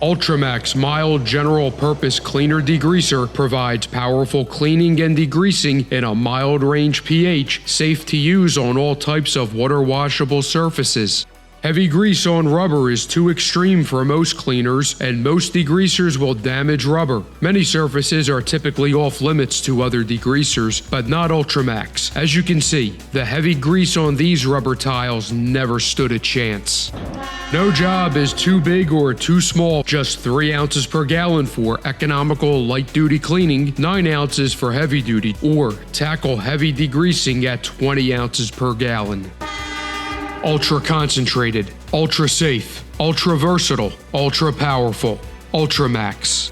Ultramax Mild General Purpose Cleaner Degreaser provides powerful cleaning and degreasing in a mild range pH, safe to use on all types of water washable surfaces. Heavy grease on rubber is too extreme for most cleaners, and most degreasers will damage rubber. Many surfaces are typically off limits to other degreasers, but not Ultramax. As you can see, the heavy grease on these rubber tiles never stood a chance. No job is too big or too small, just 3 ounces per gallon for economical light-duty cleaning, 9 ounces for heavy-duty, or tackle heavy degreasing at 20 ounces per gallon. Ultra concentrated, ultra safe, ultra versatile, ultra powerful, Ultramax.